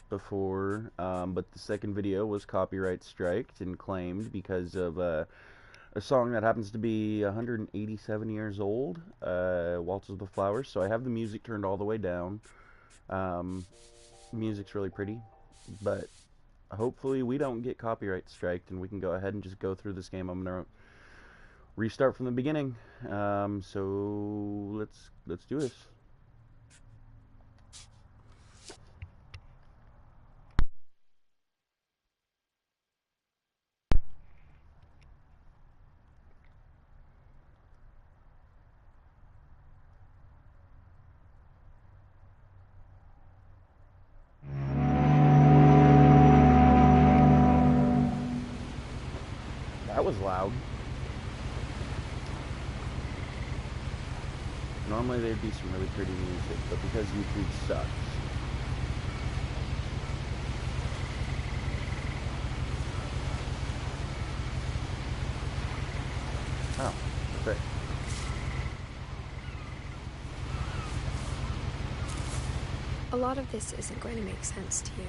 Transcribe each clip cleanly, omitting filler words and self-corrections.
before, but the second video was copyright striked and claimed because of a song that happens to be 187 years old, Waltzes with Flowers. So I have the music turned all the way down. Um, Music's really pretty, but hopefully we don't get copyright striked and we can go ahead and just go through this game. I'm gonna restart from the beginning. So let's do this. That was loud. Normally there'd be some really pretty music, but because YouTube sucks. Oh, that's right. A lot of this isn't going to make sense to you,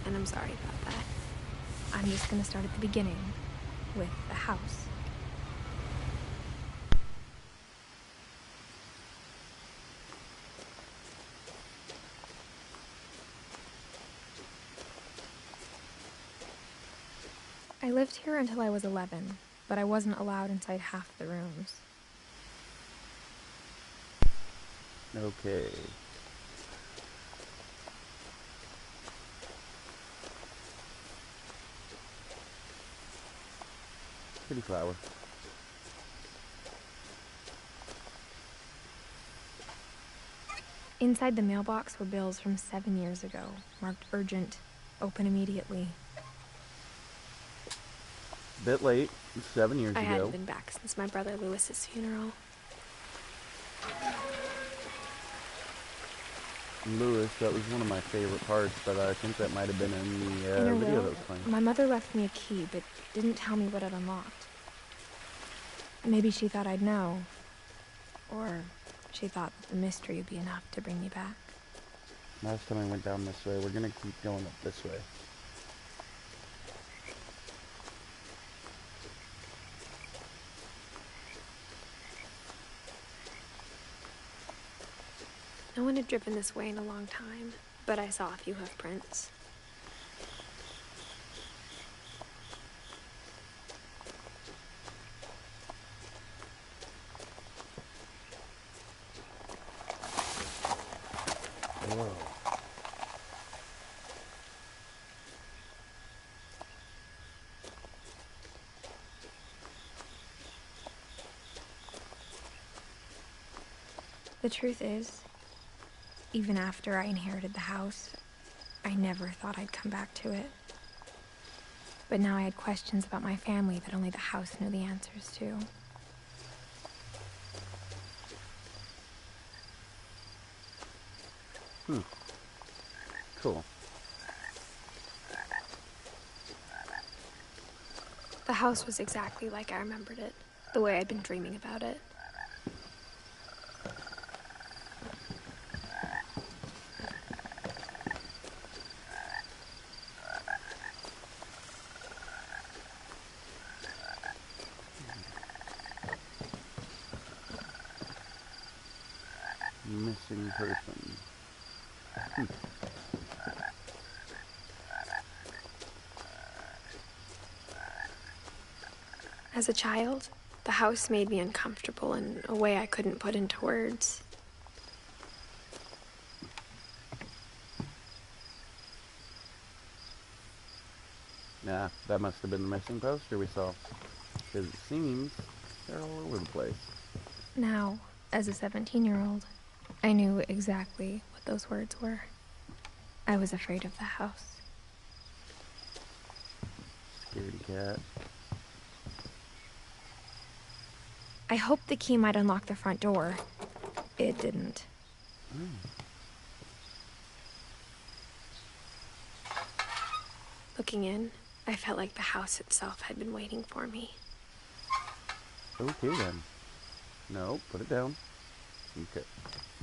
and I'm sorry about that. I'm just going to start at the beginning, with the house. I lived here until I was 11, but I wasn't allowed inside half the rooms. Okay. Pretty flower. Inside the mailbox were bills from 7 years ago, marked urgent, open immediately. Bit late, 7 years I ago. hadn't been back since my brother Lewis's funeral. Lewis, that was one of my favorite parts, but I think that might have been in the In her video will, that was playing. my mother left me a key, but didn't tell me what it unlocked. Maybe she thought I'd know. Or she thought that the mystery would be enough to bring me back. Last time I went down this way, we're gonna keep going up this way. No one had driven this way in a long time, but I saw a few hoof prints. Whoa. The truth is, even after I inherited the house, I never thought I'd come back to it. But now I had questions about my family that only the house knew the answers to. Cool. The house was exactly like I remembered it, the way I'd been dreaming about it. Missing person. As a child, the house made me uncomfortable in a way I couldn't put into words. Nah, that must have been the missing poster we saw. Because it seems they're all over the place. Now, as a 17-year-old, I knew exactly what those words were. I was afraid of the house. Scaredy cat. I hoped the key might unlock the front door. It didn't. Looking in, I felt like the house itself had been waiting for me. Okay then. No, put it down. Okay.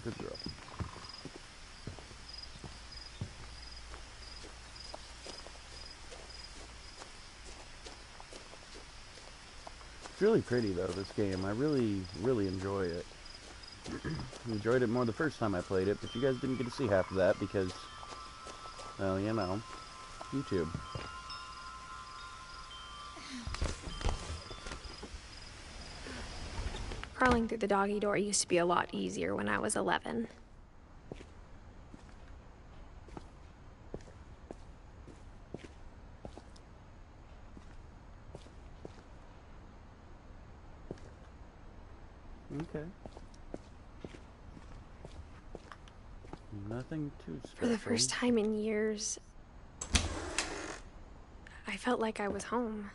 Good girl. It's really pretty though, this game. I really, really enjoy it. Enjoyed it more the first time I played it, but you guys didn't get to see half of that because, well, you know, YouTube. Crawling through the doggy door used to be a lot easier when I was 11. Okay. Nothing too special. For the first time in years, I felt like I was home.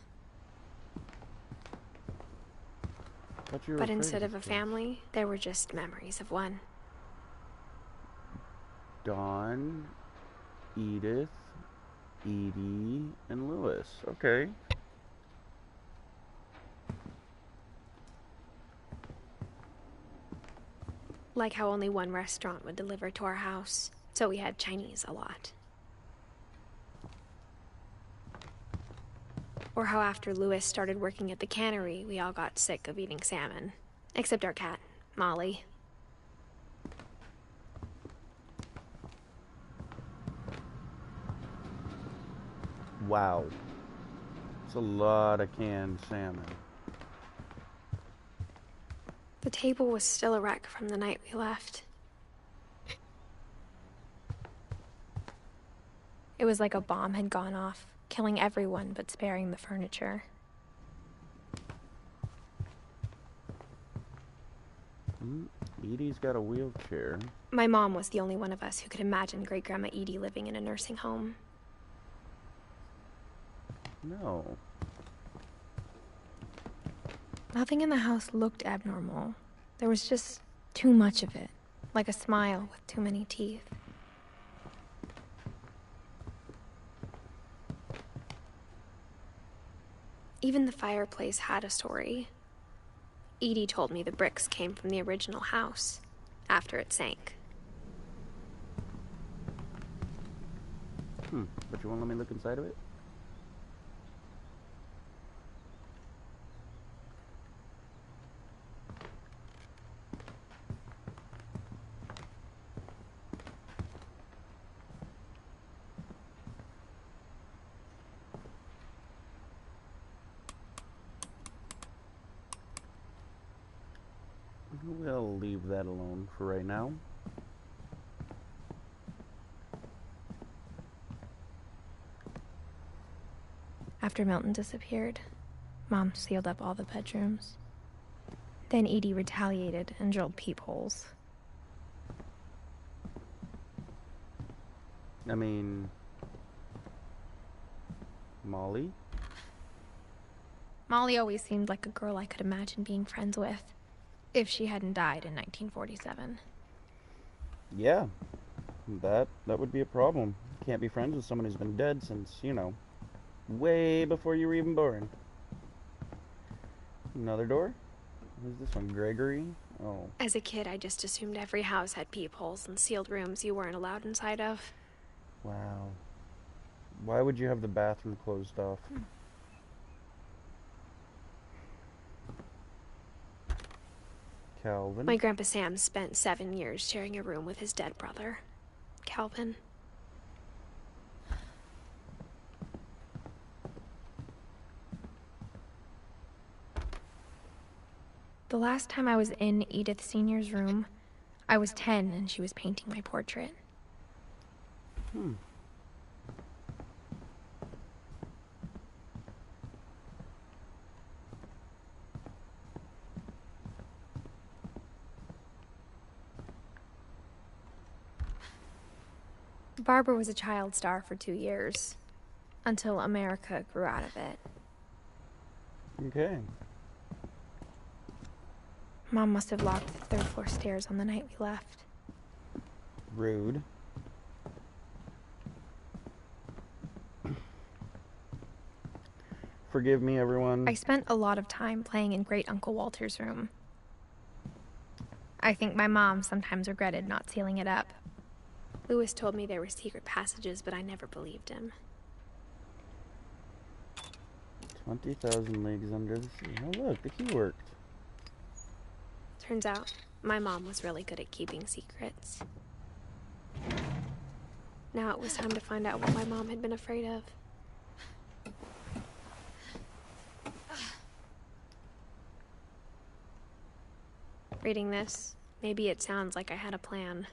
But instead of a family, there were just memories of one. Dawn, Edith, Edie, and Lewis. Okay. Like how only one restaurant would deliver to our house, so we had Chinese a lot. Or how after Lewis started working at the cannery, we all got sick of eating salmon. Except our cat, Molly. Wow. It's a lot of canned salmon. The table was still a wreck from the night we left. It was like a bomb had gone off, killing everyone but sparing the furniture. Edie's got a wheelchair. My mom was the only one of us who could imagine Great-Grandma Edie living in a nursing home. No. Nothing in the house looked abnormal. There was just too much of it, like a smile with too many teeth. Even the fireplace had a story. Edie told me the bricks came from the original house, after it sank. But you won't let me look inside of it? We'll leave that alone for right now. After Milton disappeared, Mom sealed up all the bedrooms. Then Edie retaliated and drilled peepholes. I mean... Molly? Molly always seemed like a girl I could imagine being friends with, if she hadn't died in 1947. Yeah. That would be a problem. Can't be friends with someone who's been dead since, you know, way before you were even born. Another door? Who's this one? Gregory? Oh. As a kid, I just assumed every house had peepholes and sealed rooms you weren't allowed inside of. Wow. Why would you have the bathroom closed off? Calvin? My Grandpa Sam spent 7 years sharing a room with his dead brother, Calvin. The last time I was in Edith Sr.'s room, I was 10 and she was painting my portrait. Barbara was a child star for 2 years, until America grew out of it. Okay. Mom must have locked the 3rd floor stairs on the night we left. Rude. Forgive me, everyone. I spent a lot of time playing in Great Uncle Walter's room. I think my mom sometimes regretted not sealing it up. Lewis told me there were secret passages, but I never believed him. 20,000 leagues under the sea. Oh, look, the key worked. Turns out, my mom was really good at keeping secrets. Now it was time to find out what my mom had been afraid of. Reading this, maybe it sounds like I had a plan.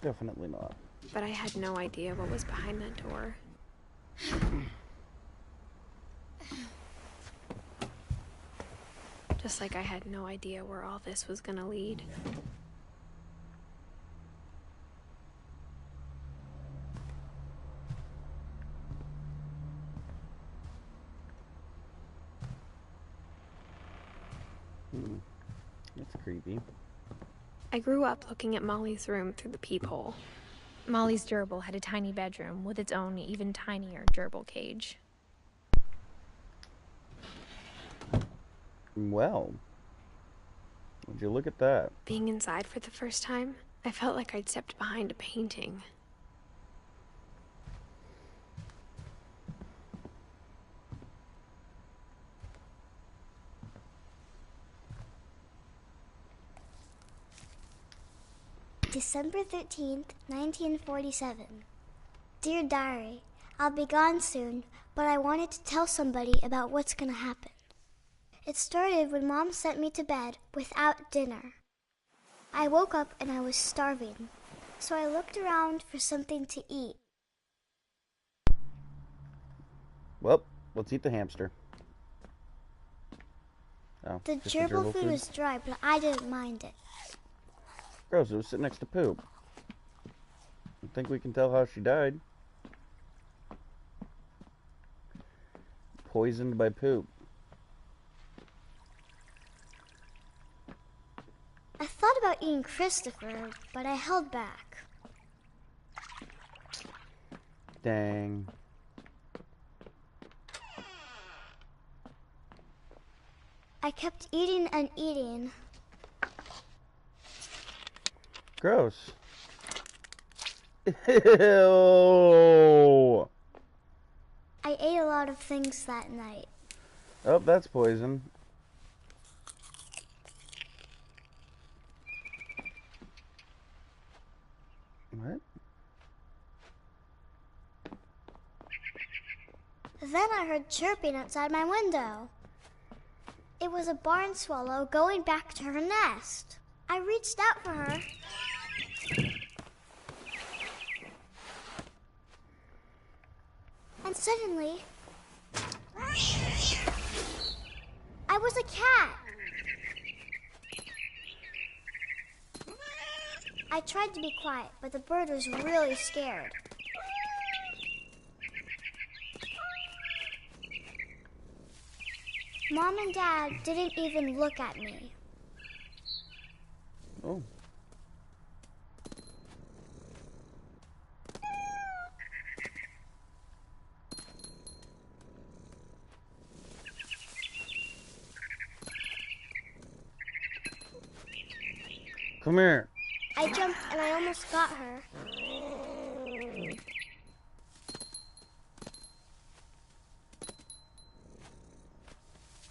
Definitely not. But I had no idea what was behind that door. Just like I had no idea where all this was gonna lead. That's creepy. I grew up looking at Molly's room through the peephole. Molly's gerbil had a tiny bedroom with its own even tinier gerbil cage. Well, would you look at that? Being inside for the first time, I felt like I'd stepped behind a painting. December 13th, 1947. Dear Diary, I'll be gone soon, but I wanted to tell somebody about what's gonna happen. It started when Mom sent me to bed without dinner. I woke up and I was starving, so I looked around for something to eat. Well, let's eat the hamster. Oh, The just gerbil food was dry, but I didn't mind it. Gross, it was sitting next to poop. I think we can tell how she died. Poisoned by poop. I thought about eating Christopher, but I held back. Dang. I kept eating and eating. Gross. Ew. I ate a lot of things that night. Oh, that's poison. What? Then I heard chirping outside my window. It was a barn swallow going back to her nest. I reached out for her. And suddenly, I was a cat. I tried to be quiet, but the bird was really scared. Mom and Dad didn't even look at me. Oh. Come here. I jumped and I almost got her.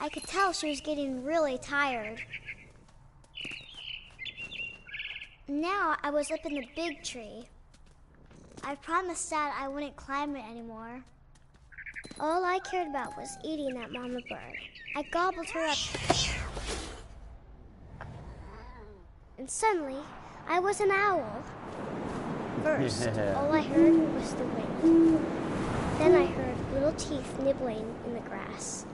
I could tell she was getting really tired. Now I was up in the big tree. I promised Dad I wouldn't climb it anymore. All I cared about was eating that mama bird. I gobbled her up. And suddenly, I was an owl. First, all I heard was the wind. Then I heard little teeth nibbling in the grass.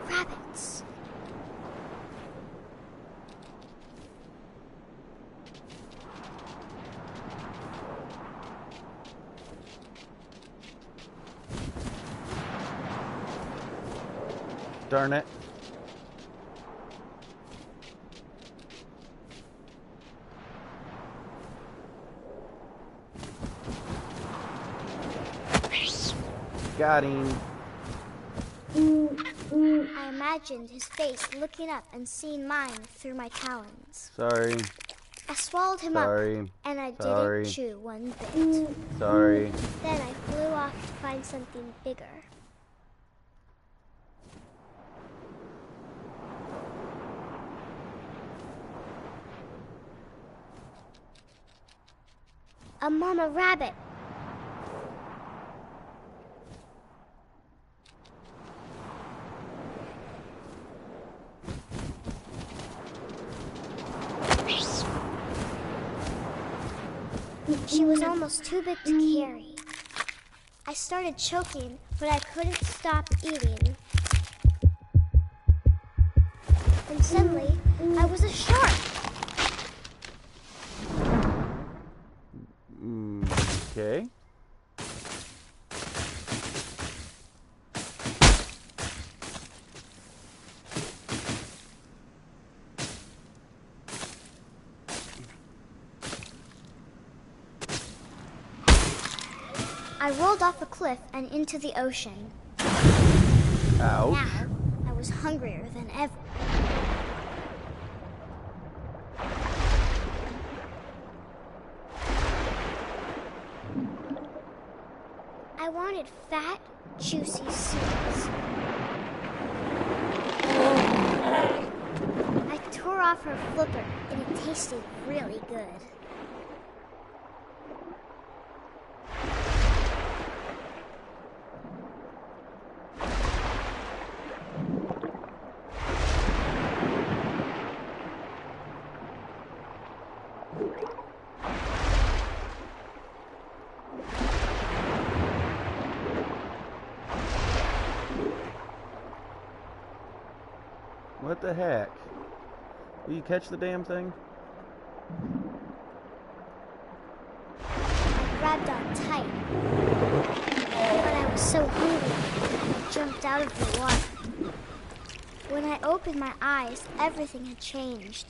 Rabbits. Darn it. Got him. I imagined his face looking up and seeing mine through my talons. Sorry. I swallowed him up, and I didn't chew one bit. Sorry. Then I flew off to find something bigger. A mama rabbit. She was almost too big to carry. I started choking, but I couldn't stop eating. And suddenly, I was a shark. Okay. I rolled off a cliff and into the ocean. Ouch. Now, I was hungrier than ever. I wanted fat, juicy seeds. I tore off her flipper, and it tasted really good. What the heck? Will you catch the damn thing? I grabbed on tight, but I was so hungry, I jumped out of the water. When I opened my eyes, everything had changed.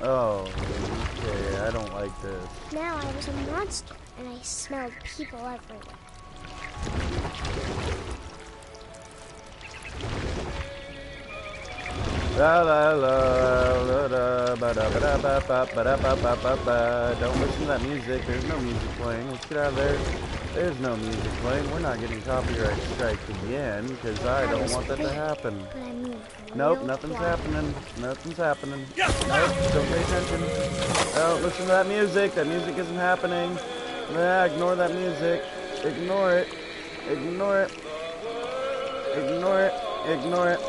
Oh, okay, I don't like this. Now I was a monster, and I smelled people everywhere. La la la la da ba da ba da ba ba ba da ba ba ba ba. Don't listen to that music. There's no music playing. Let's get out of there. There's no music playing. We're not getting copyright strikes again because I don't want that to happen. But I moved Nope, nothing's happening. Nothing's happening. Nope, don't pay attention. Oh, listen to that music. That music isn't happening. Nah, ignore that music. Ignore it. Ignore it. Ignore it. Ignore it.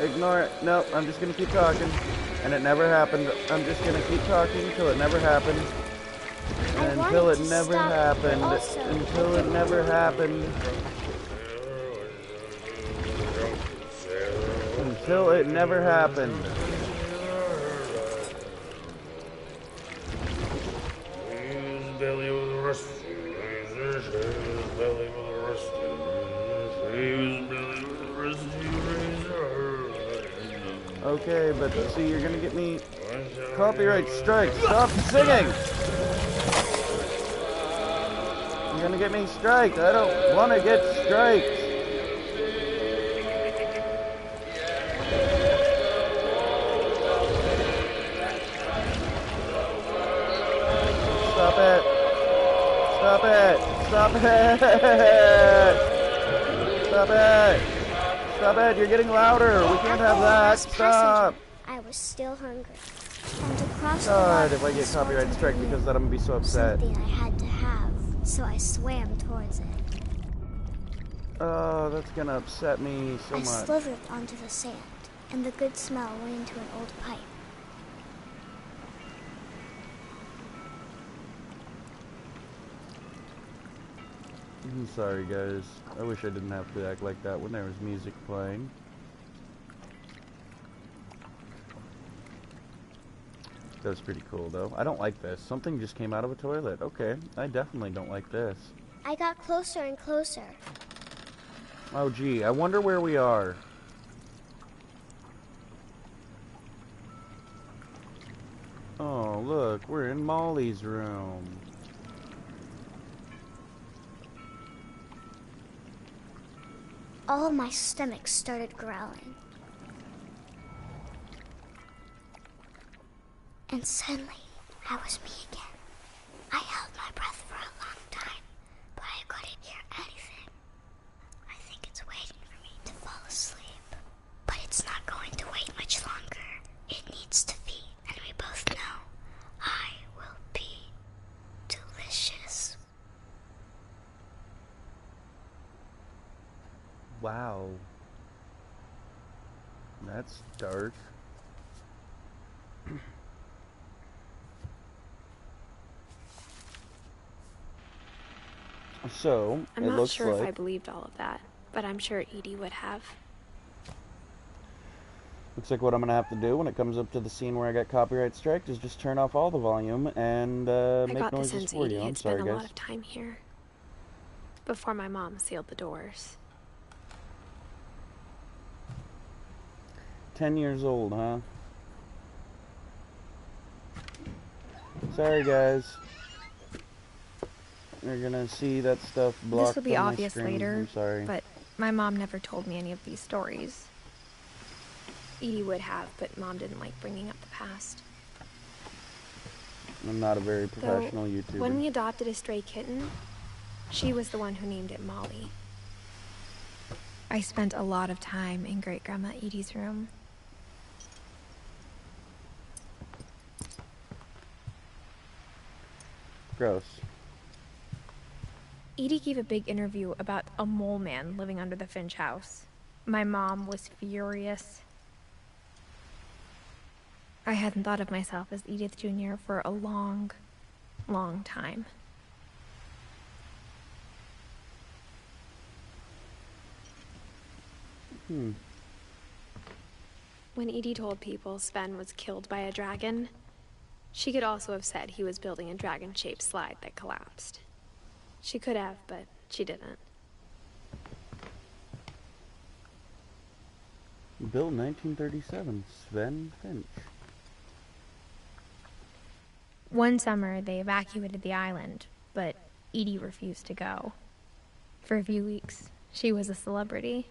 Ignore it. No, I'm just gonna keep talking. And it never happened. I'm just gonna keep talking until it never happened. Until it never happened. Until it never happened. Until it never happened. Okay, but see, you're gonna get me copyright strike. Stop singing! You're gonna get me striked. I don't want to get striked. Stop it! Stop it! Stop it! Stop it! Stop it! You're getting louder. We can't have that. Stop! I was still hungry. And across God, the if I get copyright strike because of that, I'm gonna be so upset. something I had to have, so I swam towards it. Oh, that's gonna upset me so I much. slithered onto the sand, and the good smell went into an old pipe. I'm sorry, guys. I wish I didn't have to act like that when there was music playing. That was pretty cool, though. I don't like this. Something just came out of a toilet. Okay, I definitely don't like this. I got closer and closer. Oh, gee. I wonder where we are. Oh, look. We're in Molly's room. all my stomach started growling. And suddenly, I was me again. I held my breath for a long time, but I couldn't hear anything. I think it's waiting for me to fall asleep. But it's not going to wait much longer. It needs to feed, and we both know I will be delicious. Wow. That's dark. So, I'm it not looks sure if I like believed all of that, but I'm sure Edie would have. what I'm gonna have to do when it comes up to the scene where I got copyright striked is just turn off all the volume and I make got the noises sense for Edie you. I'm had spent sorry, a lot guys. of time here. Before my mom sealed the doors. 10 years old, huh? Sorry, guys. You're gonna see that stuff blocked This will be on my obvious screen. later, I'm sorry. but my mom never told me any of these stories. Edie would have, but Mom didn't like bringing up the past. I'm not a very Though, professional YouTuber. when we adopted a stray kitten, she was the one who named it Molly. I spent a lot of time in Great-Grandma Edie's room. Gross. Edie gave a big interview about a mole man living under the Finch house. My mom was furious. I hadn't thought of myself as Edith Jr. for a long, long time. When Edie told people Sven was killed by a dragon, she could also have said he was building a dragon-shaped slide that collapsed. She could have, but she didn't. Built in 1937. Sven Finch. One summer, they evacuated the island, but Edie refused to go. For a few weeks, she was a celebrity.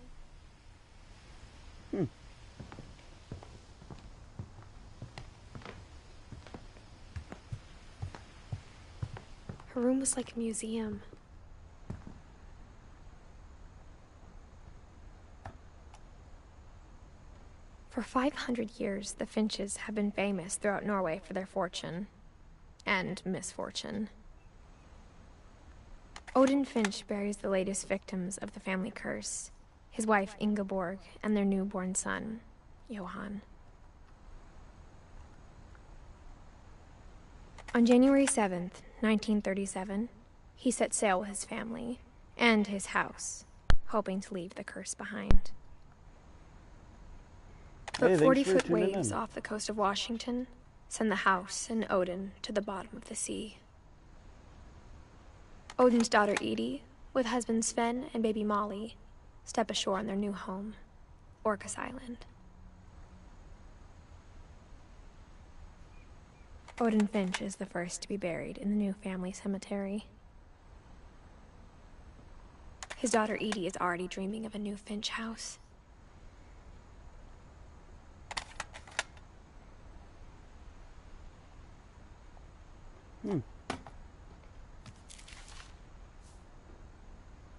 Her room was like a museum. For 500 years, the Finches have been famous throughout Norway for their fortune. And misfortune. Odin Finch buries the latest victims of the family curse, his wife Ingeborg and their newborn son, Johan. On January 7th, 1937, he set sail with his family and his house, hoping to leave the curse behind. But 40-foot waves off the coast of Washington send the house and Odin to the bottom of the sea. Odin's daughter Edie, with husband Sven and baby Molly, step ashore on their new home, Orcas Island. Odin Finch is the first to be buried in the new family cemetery. His daughter Edie is already dreaming of a new Finch house.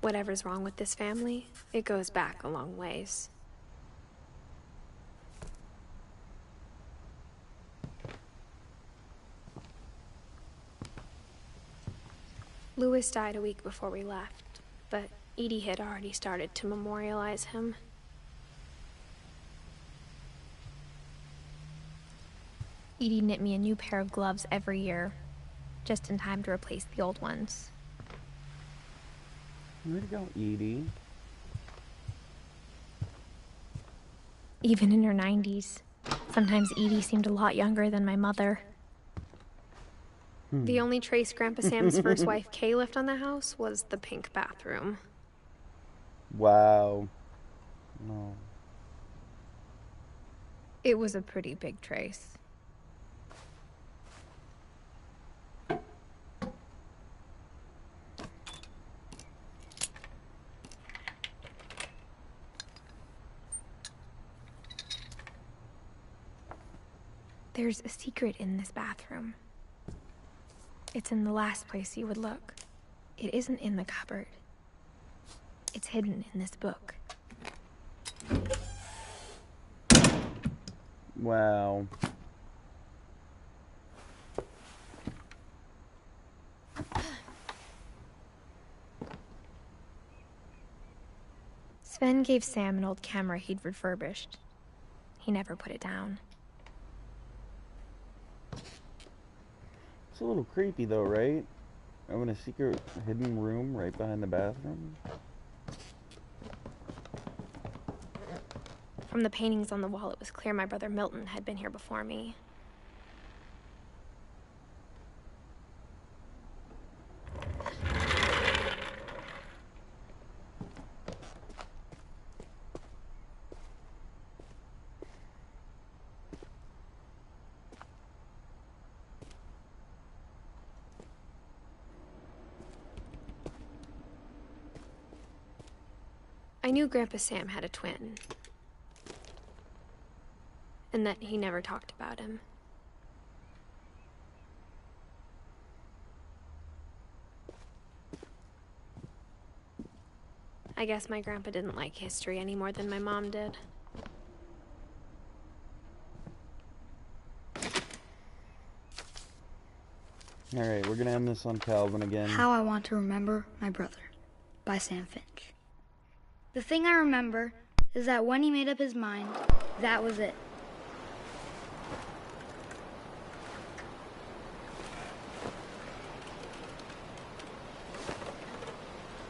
Whatever's wrong with this family, it goes back a long ways. Louis died a week before we left, but Edie had already started to memorialize him. Edie knit me a new pair of gloves every year, just in time to replace the old ones. Way to go, Edie. Even in her 90s, sometimes Edie seemed a lot younger than my mother. The only trace Grandpa Sam's first wife Kay left on the house was the pink bathroom. Wow. No. It was a pretty big trace. There's a secret in this bathroom. It's in the last place you would look. It isn't in the cupboard. It's hidden in this book. Wow. Sven gave Sam an old camera he'd refurbished. He never put it down. It's a little creepy though, right? I'm in a secret hidden room right behind the bathroom. From the paintings on the wall, it was clear my brother Milton had been here before me. I knew Grandpa Sam had a twin, and that he never talked about him. I guess my grandpa didn't like history any more than my mom did. Alright, we're gonna end this on Calvin again. How I Want to Remember My Brother by Sam Finch. The thing I remember is that when he made up his mind, that was it.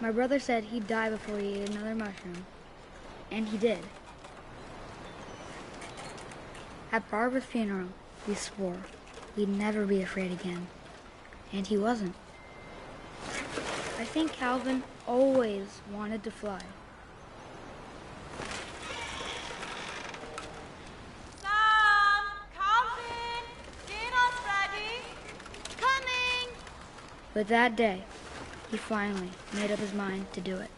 My brother said he'd die before he ate another mushroom, and he did. At Barbara's funeral, we swore we'd never be afraid again, and he wasn't. I think Calvin always wanted to fly. Sam! Calvin! Dinner's ready! Coming! But that day, he finally made up his mind to do it.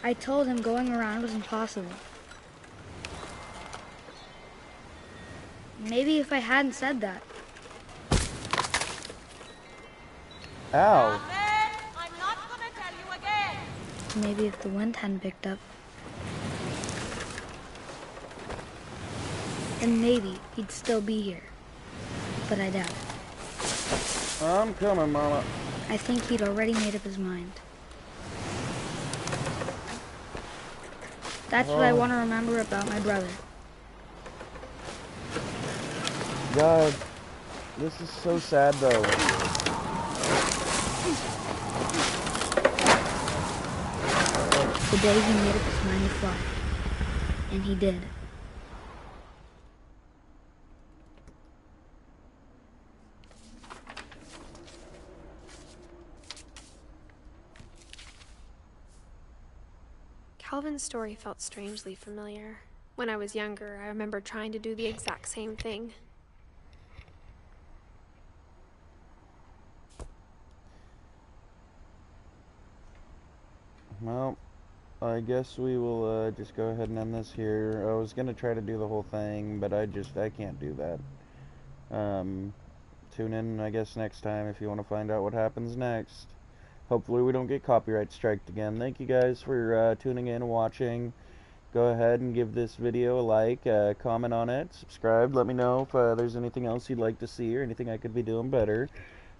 I told him going around was impossible. Maybe if I hadn't said that. Ow! Calvin, I'm not gonna tell you again! Maybe if the wind hadn't picked up. And maybe he'd still be here. But I doubt it. I'm coming, Mama. I think he'd already made up his mind. That's what I want to remember about my brother. God, this is so sad though. The day he made up his mind to fly. And he did. Calvin's story felt strangely familiar. When I was younger, I remember trying to do the exact same thing. Well, I guess we will just go ahead and end this here. I was gonna try to do the whole thing, but I can't do that. Tune in, I guess, next time if you want to find out what happens next. Hopefully we don't get copyright striked again. Thank you guys for tuning in and watching. Go ahead and give this video a like, comment on it, subscribe. Let me know if there's anything else you'd like to see or anything I could be doing better.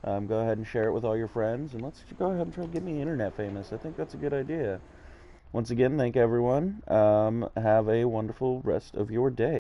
Go ahead and share it with all your friends, and let's go ahead and try to get me internet famous. I think that's a good idea. Once again, thank everyone. Have a wonderful rest of your day.